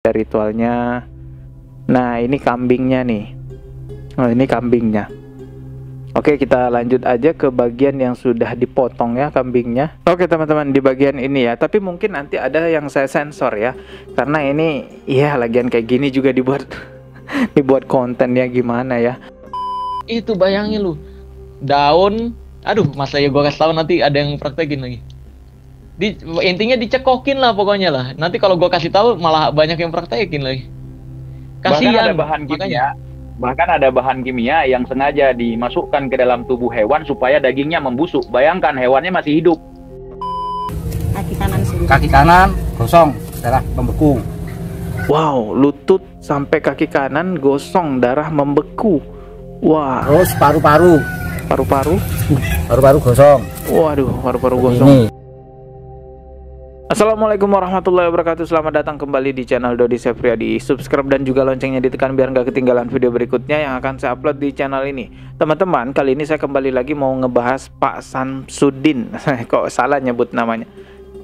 ritualnya. Nah, ini kambingnya nih. Oh, ini kambingnya. Oke, kita lanjut aja ke bagian yang sudah dipotong ya kambingnya. Oke teman-teman, di bagian ini ya. Tapi mungkin nanti ada yang saya sensor ya, karena ini ya lagian kayak gini juga dibuat dibuat konten ya, gimana ya. Itu bayangin lu, daun, aduh masa ya gua kasih tahu, nanti ada yang praktekin lagi. Intinya dicekokin lah pokoknya lah. Nanti kalau gua kasih tahu malah banyak yang praktekin lagi. Kasihan. Bahkan ada bahan kimia yang sengaja dimasukkan ke dalam tubuh hewan supaya dagingnya membusuk. Bayangkan hewannya masih hidup. Kaki kanan gosong, darah membeku. Wow, lutut sampai kaki kanan gosong, darah membeku. Wah. Terus paru-paru gosong. Waduh, paru-paru gosong. Ini. Assalamualaikum warahmatullahi wabarakatuh. Selamat datang kembali di channel Dodi Sefriadi. Subscribe dan juga loncengnya ditekan biar nggak ketinggalan video berikutnya yang akan saya upload di channel ini. Teman-teman, kali ini saya kembali lagi mau ngebahas Pak Samsudin. Kok salah nyebut namanya?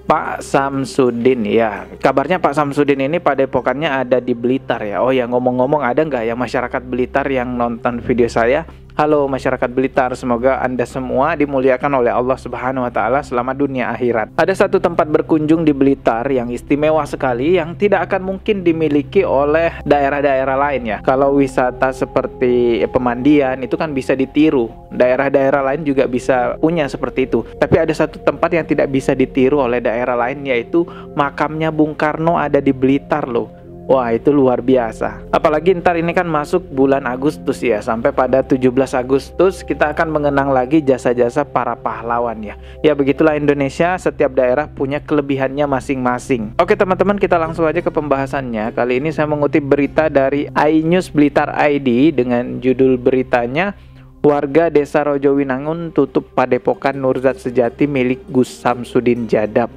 Pak Samsudin ya. Kabarnya Pak Samsudin ini padepokannya ada di Blitar ya. Oh ya, ngomong-ngomong, ada nggak ya masyarakat Blitar yang nonton video saya? Halo masyarakat Blitar, semoga Anda semua dimuliakan oleh Allah Subhanahu wa Ta'ala selama dunia akhirat. Ada satu tempat berkunjung di Blitar yang istimewa sekali, yang tidak akan mungkin dimiliki oleh daerah-daerah lain ya. Kalau wisata seperti pemandian itu kan bisa ditiru, daerah-daerah lain juga bisa punya seperti itu. Tapi ada satu tempat yang tidak bisa ditiru oleh daerah lain, yaitu makamnya Bung Karno ada di Blitar loh. Wah, itu luar biasa. Apalagi ntar ini kan masuk bulan Agustus ya. Sampai pada 17 Agustus kita akan mengenang lagi jasa-jasa para pahlawan ya. Ya begitulah Indonesia, setiap daerah punya kelebihannya masing-masing. Oke teman-teman, kita langsung aja ke pembahasannya. Kali ini saya mengutip berita dari iNews Blitar ID dengan judul beritanya, warga Desa Rojowinangun tutup padepokan Nurzat Sejati milik Gus Samsudin Jadab.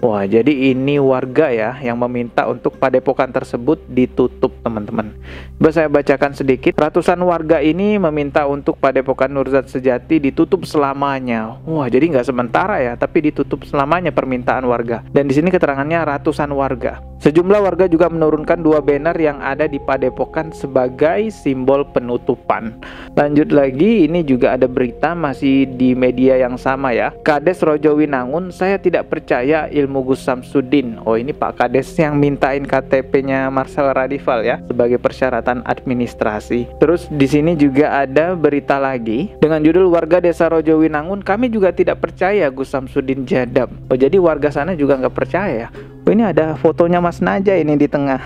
Wah, jadi ini warga ya yang meminta untuk padepokan tersebut ditutup teman-teman. Coba saya bacakan sedikit. Ratusan warga ini meminta untuk padepokan Nurzat Sejati ditutup selamanya. Wah, jadi nggak sementara ya, tapi ditutup selamanya permintaan warga. Dan di sini keterangannya ratusan warga. Sejumlah warga juga menurunkan 2 banner yang ada di padepokan sebagai simbol penutupan. Lanjut lagi, ini juga ada berita masih di media yang sama ya. Kades Rojowinangun, saya tidak percaya ilmu Gus Samsudin. Oh, ini Pak Kades yang mintain KTP-nya Marcel Radival ya sebagai persyaratan administrasi. Terus di sini juga ada berita lagi dengan judul warga Desa Rojowinangun, kami juga tidak percaya Gus Samsudin Jadab. Oh, jadi warga sana juga nggak percaya. Oh, ini ada fotonya Mas Naja ini di tengah.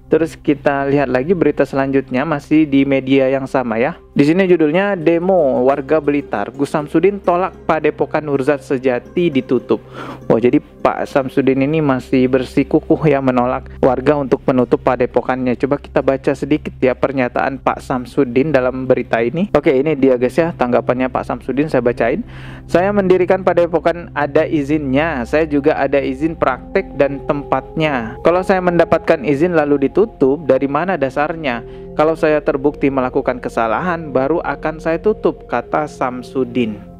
Terus kita lihat lagi berita selanjutnya masih di media yang sama ya. Di sini judulnya demo warga Blitar, Gus Samsudin tolak padepokan Nurzat Sejati ditutup. Oh, jadi Pak Samsudin ini masih bersikukuh ya menolak warga untuk menutup padepokannya. Coba kita baca sedikit ya pernyataan Pak Samsudin dalam berita ini. Oke, ini dia guys ya tanggapannya Pak Samsudin, saya bacain. Saya mendirikan padepokan ada izinnya, saya juga ada izin praktek dan tempatnya. Kalau saya mendapatkan izin lalu ditutup, dari mana dasarnya? Kalau saya terbukti melakukan kesalahan, baru akan saya tutup, kata Samsudin.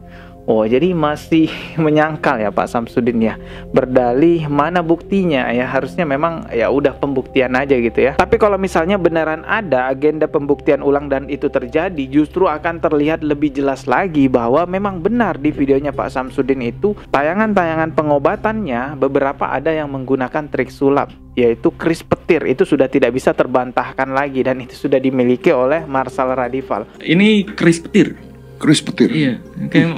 Oh, jadi masih menyangkal ya Pak Samsudin ya. Berdalih mana buktinya ya, harusnya memang ya udah pembuktian aja gitu ya. Tapi kalau misalnya beneran ada agenda pembuktian ulang dan itu terjadi, justru akan terlihat lebih jelas lagi bahwa memang benar di videonya Pak Samsudin itu tayangan-tayangan pengobatannya beberapa ada yang menggunakan trik sulap, yaitu kris petir. Itu sudah tidak bisa terbantahkan lagi dan itu sudah dimiliki oleh Marcel Radival. Ini kris petir. Kris petir. Iya, kayak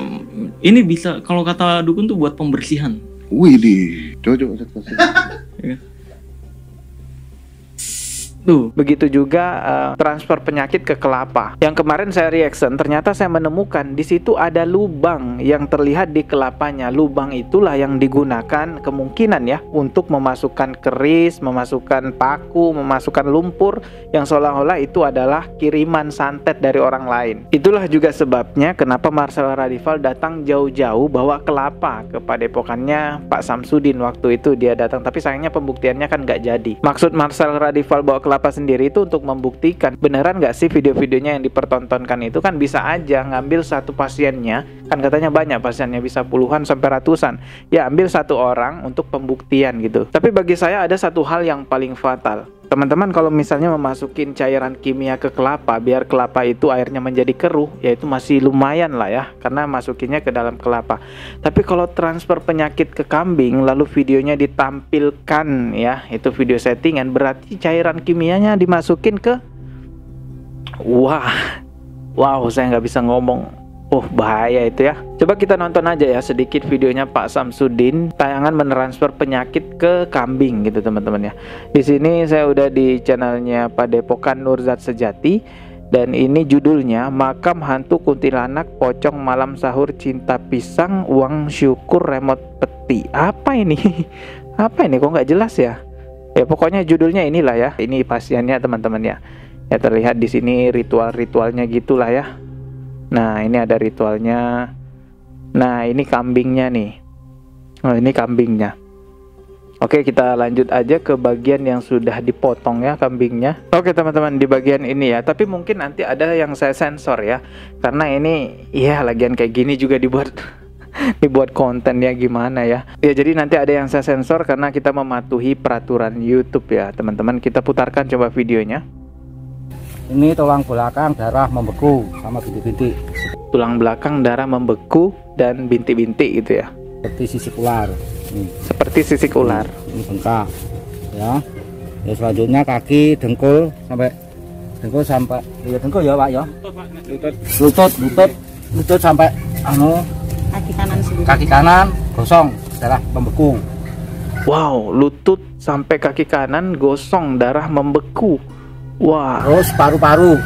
ini bisa kalau kata dukun tuh buat pembersihan. Widih, coba. Iya. Tuh. Begitu juga transfer penyakit ke kelapa. Yang kemarin saya reaction, ternyata saya menemukan di situ ada lubang yang terlihat di kelapanya. Lubang itulah yang digunakan kemungkinan ya untuk memasukkan keris, memasukkan paku, memasukkan lumpur yang seolah-olah itu adalah kiriman santet dari orang lain. Itulah juga sebabnya kenapa Marcel Radival datang jauh-jauh bawa kelapa ke padepokannya Pak Samsudin waktu itu dia datang. Tapi sayangnya pembuktiannya kan nggak jadi. Maksud Marcel Radival bawa kelapa kelapa sendiri itu untuk membuktikan beneran nggak sih video-videonya yang dipertontonkan itu. Kan bisa aja ngambil satu pasiennya, kan katanya banyak pasiennya, bisa puluhan sampai ratusan, ya ambil satu orang untuk pembuktian gitu. Tapi bagi saya ada satu hal yang paling fatal. Teman-teman, kalau misalnya memasukin cairan kimia ke kelapa biar kelapa itu airnya menjadi keruh, ya itu masih lumayan lah ya, karena masukinnya ke dalam kelapa. Tapi kalau transfer penyakit ke kambing lalu videonya ditampilkan ya, itu video settingan, berarti cairan kimianya dimasukin ke wow, saya nggak bisa ngomong. Bahaya itu ya. Coba kita nonton aja ya sedikit videonya Pak Samsudin, tayangan mentransfer penyakit ke kambing gitu teman-teman ya. Di sini saya udah di channelnya Padepokan Nurzat Sejati, dan ini judulnya Makam Hantu Kuntilanak Pocong Malam Sahur Cinta Pisang Uang Syukur Remote Peti. Apa ini? Apa ini, kok nggak jelas ya? Ya pokoknya judulnya inilah ya. Ini pasiennya teman-teman ya. Ya terlihat di sini ritual-ritualnya gitulah ya. Nah ini ada ritualnya. Nah ini kambingnya nih. Oh ini kambingnya. Oke, kita lanjut aja ke bagian yang sudah dipotong ya kambingnya. Oke teman-teman, di bagian ini ya. Tapi mungkin nanti ada yang saya sensor ya, karena ini ya lagian kayak gini juga dibuat dibuat konten ya, gimana ya. Ya jadi nanti ada yang saya sensor karena kita mematuhi peraturan YouTube ya teman-teman. Kita putarkan coba videonya. Ini tulang belakang darah membeku sama bintik-bintik. Tulang belakang darah membeku dan bintik-bintik gitu ya. Seperti sisik ular. Nih. Seperti sisik ular. Ini bengkak. Ya. Ya selanjutnya kaki, dengkul sampai ya dengkul ya Pak ya. Lutut sampai kaki kanan gosong darah membeku. Wow, lutut sampai kaki kanan gosong darah membeku. Wah. Terus paru-paru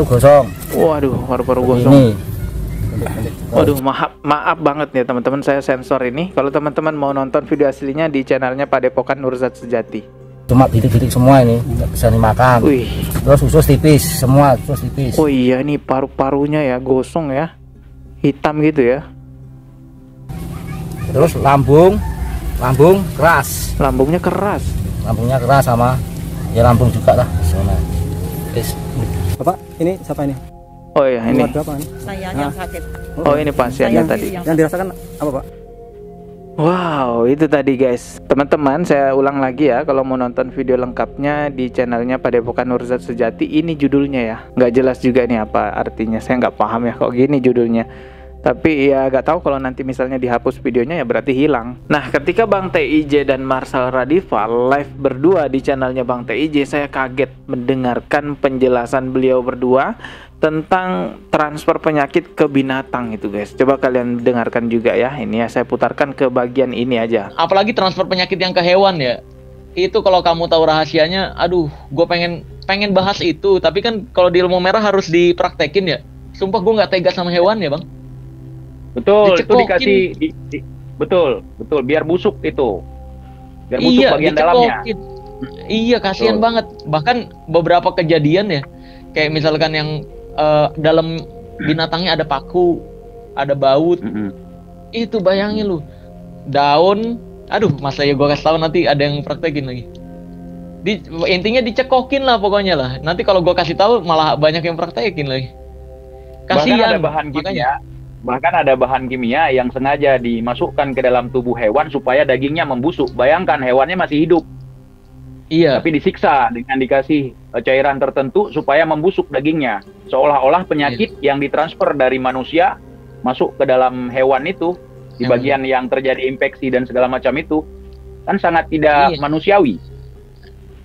gosong. Waduh, paru-paru gosong. Ini. Waduh, maaf banget ya teman-teman, saya sensor ini. Kalau teman-teman mau nonton video aslinya di channelnya Padepokan Nurzat Sejati. Cuma bidik-bidik semua ini, nggak bisa dimakan. Wih. Terus usus tipis, semua usus tipis. Oh iya, ini paru-parunya ya gosong ya, hitam gitu ya. Terus lambung keras. Lambungnya keras. Sama ya lambung juga lah. Sana. Bapak, ini siapa ini? Oh iya, ini. Berapa ini? Saya yang sakit. Oh ini pasiennya tadi. Yang dirasakan apa Pak? Wow, itu tadi guys. Teman-teman, saya ulang lagi ya, kalau mau nonton video lengkapnya di channelnya Padepokan Nurzat Sejati. Ini judulnya ya, nggak jelas juga nih apa artinya, saya nggak paham ya kok gini judulnya. Tapi ya nggak tahu, kalau nanti misalnya dihapus videonya ya berarti hilang. Nah ketika Bang TIJ dan Marcel Radiva live berdua di channelnya Bang TIJ, saya kaget mendengarkan penjelasan beliau berdua tentang transfer penyakit ke binatang itu guys. Coba kalian dengarkan juga ya. Ini ya saya putarkan ke bagian ini aja. Apalagi transfer penyakit yang ke hewan ya. Itu kalau kamu tahu rahasianya, aduh, gue pengen bahas itu. Tapi kan kalau di ilmu merah harus dipraktekin ya. Sumpah gue nggak tega sama hewan ya bang. Betul, itu Dicekokin. dikasih betul, biar busuk itu. Biar busuk bagian dalamnya. Iya, kasihan Betul. banget. Bahkan beberapa kejadian ya, kayak misalkan yang dalam binatangnya ada paku, ada baut. Itu bayangin lu. Daun, aduh, masa ya gua kasih tahu, nanti ada yang praktekin lagi. Intinya dicekokin lah pokoknya lah. Nanti kalau gua kasih tahu malah banyak yang praktekin lagi. Kasihan. Bahkan ada bahan kimia yang sengaja dimasukkan ke dalam tubuh hewan supaya dagingnya membusuk. Bayangkan hewannya masih hidup. Iya. Tapi disiksa dengan dikasih cairan tertentu supaya membusuk dagingnya. Seolah-olah penyakit yang ditransfer dari manusia masuk ke dalam hewan itu, di bagian yang terjadi infeksi dan segala macam itu, kan sangat tidak manusiawi.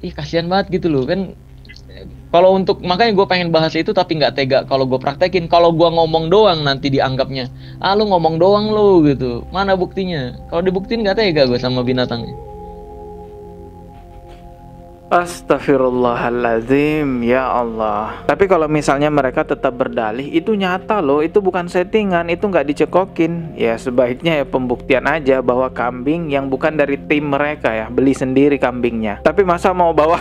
Ih, kasihan banget gitu loh kan. Kalau untuk, makanya gue pengen bahas itu tapi nggak tega kalau gue praktekin. Kalau gue ngomong doang nanti dianggapnya, lu ngomong doang lu gitu. Mana buktinya? Kalau dibuktiin nggak tega gue sama binatangnya. Astagfirullahaladzim, ya Allah. Tapi kalau misalnya mereka tetap berdalih, itu nyata loh, itu bukan settingan, itu nggak dicekokin. Ya sebaiknya ya pembuktian aja bahwa kambing yang bukan dari tim mereka ya, beli sendiri kambingnya. Tapi masa mau bawa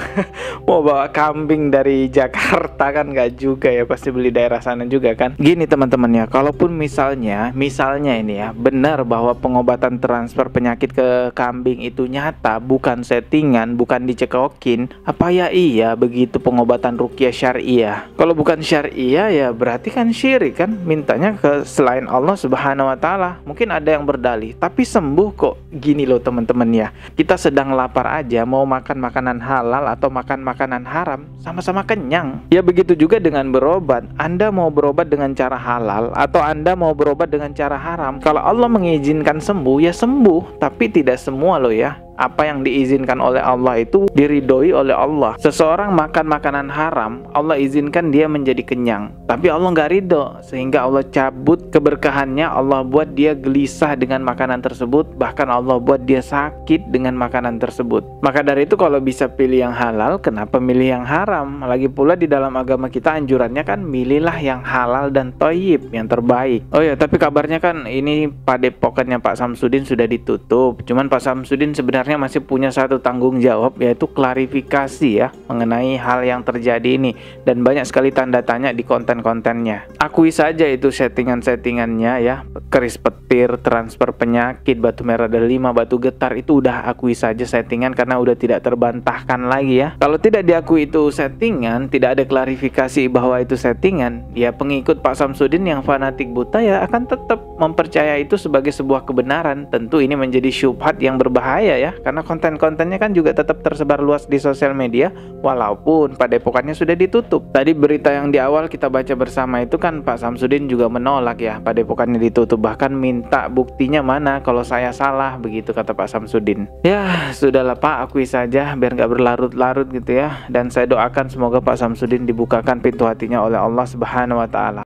mau bawa kambing dari Jakarta, kan nggak juga ya, pasti beli daerah sana juga kan. Gini teman-teman ya, kalaupun misalnya ini ya benar bahwa pengobatan transfer penyakit ke kambing itu nyata, bukan settingan, bukan dicekokin, Samsudin, apa ya iya begitu pengobatan ruqyah syariah? Kalau bukan syariah ya berarti kan syirik kan, mintanya ke selain Allah Subhanahu wa taala. Mungkin ada yang berdalih, tapi sembuh kok. Gini loh teman-teman ya, kita sedang lapar aja mau makan makanan halal atau makan makanan haram, sama-sama kenyang. Ya begitu juga dengan berobat. Anda mau berobat dengan cara halal atau Anda mau berobat dengan cara haram, kalau Allah mengizinkan sembuh ya sembuh, tapi tidak semua loh ya. Apa yang diizinkan oleh Allah itu diridhoi oleh Allah. Seseorang makan makanan haram, Allah izinkan dia menjadi kenyang, tapi Allah nggak ridho, sehingga Allah cabut keberkahannya. Allah buat dia gelisah dengan makanan tersebut, bahkan Allah buat dia sakit dengan makanan tersebut. Maka dari itu kalau bisa pilih yang halal, kenapa milih yang haram? Lagi pula di dalam agama kita anjurannya kan milihlah yang halal dan thayyib, yang terbaik. Oh ya, tapi kabarnya kan ini padepokannya Pak Samsudin sudah ditutup. Cuman Pak Samsudin sebenarnya masih punya satu tanggung jawab, yaitu klarifikasi ya mengenai hal yang terjadi ini, dan banyak sekali tanda tanya di konten-kontennya. Akui saja itu settingan-settingannya ya, keris petir, transfer penyakit, batu merah ada 5, batu getar, itu udah akui saja settingan karena udah tidak terbantahkan lagi ya. Kalau tidak diakui itu settingan, tidak ada klarifikasi bahwa itu settingan, ya pengikut Pak Samsudin yang fanatik buta ya akan tetap mempercayai itu sebagai sebuah kebenaran. Tentu ini menjadi syubhat yang berbahaya ya, karena konten-kontennya kan juga tetap tersebar luas di sosial media walaupun padepokannya sudah ditutup. Tadi berita yang di awal kita baca bersama itu kan Pak Samsudin juga menolak ya padepokannya ditutup, bahkan minta buktinya mana kalau saya salah, begitu kata Pak Samsudin. Ya sudahlah Pak, akui saja biar nggak berlarut-larut gitu ya, dan saya doakan semoga Pak Samsudin dibukakan pintu hatinya oleh Allah Subhanahu wa taala.